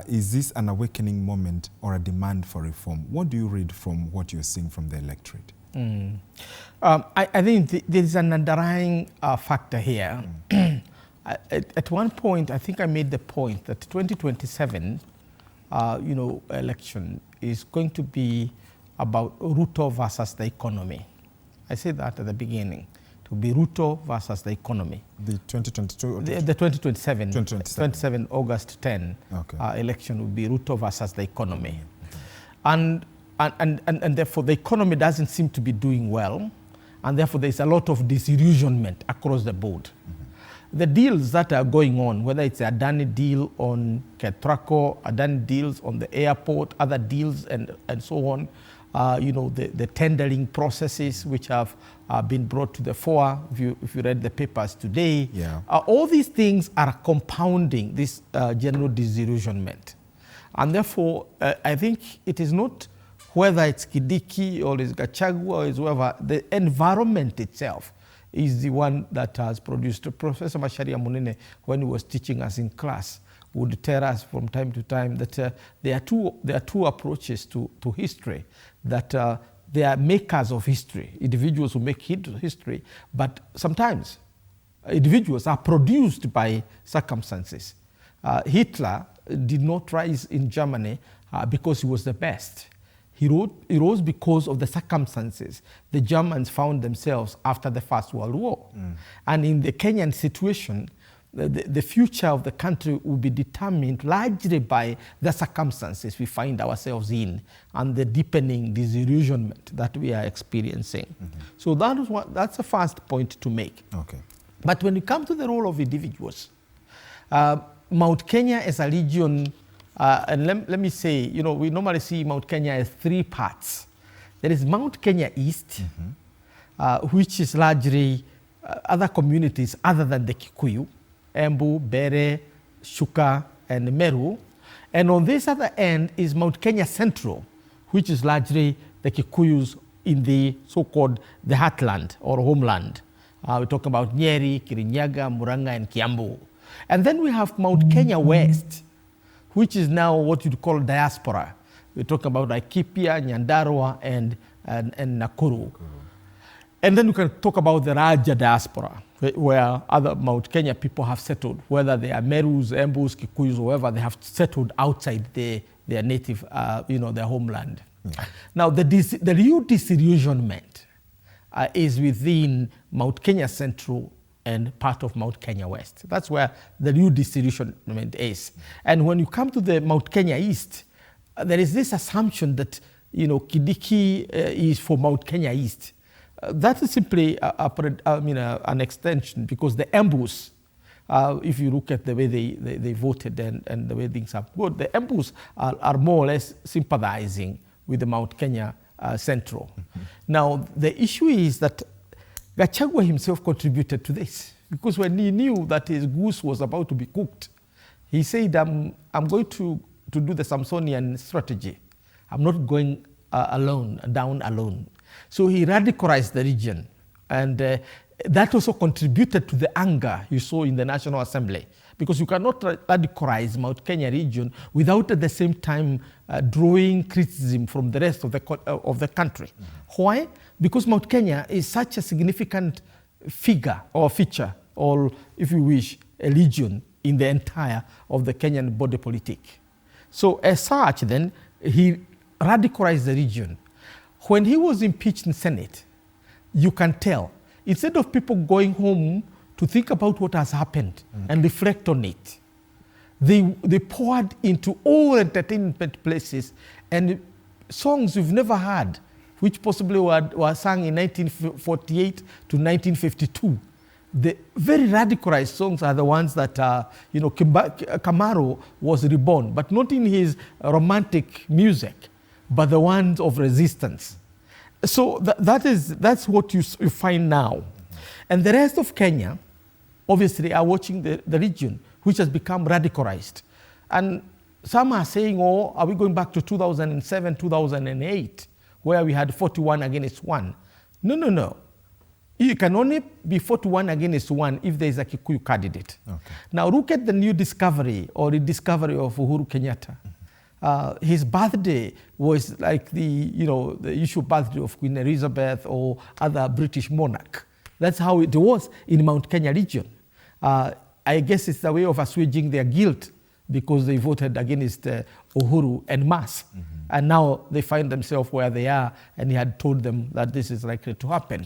Is this an awakening moment or a demand for reform? What do you read from what you're seeing from the electorate? I think there is an underlying factor here. At one point, I think I made the point that 2027, election is going to be about Ruto versus the economy. I said that at the beginning. To be Ruto versus the economy. The 2022? The 2027 August 10 election will be Ruto versus the economy. And therefore the economy doesn't seem to be doing well, and therefore there's a lot of disillusionment across the board. The deals that are going on, whether it's a Adani deal on Ketraco, Adani deals on the airport, other deals and so on, the tendering processes which have been brought to the fore, if you read the papers today, all these things are compounding this general disillusionment. And therefore, I think it is not whether it's Kidiki or it's Gachagua or it's whoever, the environment itself is the one that has produced. Professor Macharia Munene, when he was teaching us in class, would tell us from time to time that there are two approaches to history, that they are makers of history, individuals who make history, but sometimes individuals are produced by circumstances. Hitler did not rise in Germany because he was the best. He rose because of the circumstances the Germans found themselves after the First World War. And in the Kenyan situation, the future of the country will be determined largely by the circumstances we find ourselves in and the deepening disillusionment that we are experiencing. So that's the first point to make. But when it comes to the role of individuals, Mount Kenya as a region, and let me say, we normally see Mount Kenya as three parts. There is Mount Kenya East, which is largely other communities other than the Kikuyu, Embu, Bere, Shuka, and Meru. And on this other end is Mount Kenya Central, which is largely the Kikuyus in the so-called the heartland or homeland. We're talking about Nyeri, Kirinyaga, Murang'a, and Kiambu. And then we have Mount Kenya West, which is now what you'd call diaspora. We're talking about Laikipia, Nyandarua, and Nakuru. And then we can talk about the Raja diaspora, where other Mount Kenya people have settled, whether they are Merus, Embus, Kikuyus, or whoever, they have settled outside their native, their homeland. Now, the real disillusionment is within Mount Kenya Central and part of Mount Kenya West. That's where the real disillusionment is. And when you come to the Mount Kenya East, there is this assumption that, Kidiki is for Mount Kenya East. That is simply an extension, because the Embus, if you look at the way they voted and the way things have gone, the Embus are more or less sympathizing with the Mount Kenya Central. Now, the issue is that Gachagua himself contributed to this, because when he knew that his goose was about to be cooked, he said, I'm going to do the Samsonian strategy. I'm not going down alone. So he radicalized the region, and that also contributed to the anger you saw in the National Assembly, because you cannot radicalize Mount Kenya region without at the same time drawing criticism from the rest of the country. Why? Because Mount Kenya is such a significant figure or feature, or if you wish, a region in the entire of the Kenyan body politic. So as such, then, he radicalized the region. When he was impeached in Senate, you can tell, instead of people going home to think about what has happened and reflect on it, they poured into all entertainment places and songs you've never heard, which possibly were sung in 1948 to 1952. The very radicalized songs are the ones that, Kamaro was reborn, but not in his romantic music, but the ones of resistance. So that's what you find now. And the rest of Kenya, obviously, are watching the region, which has become radicalized. And some are saying, are we going back to 2007, 2008, where we had 41 against 1? No. You can only be 41 against 1 if there is a Kikuyu candidate. Okay. Now look at the new discovery or rediscovery of Uhuru Kenyatta. His birthday was like the usual birthday of Queen Elizabeth or other British monarch. That's how it was in Mount Kenya region. I guess it's a way of assuaging their guilt because they voted against Uhuru en masse. And now they find themselves where they are, and he had told them that this is likely to happen.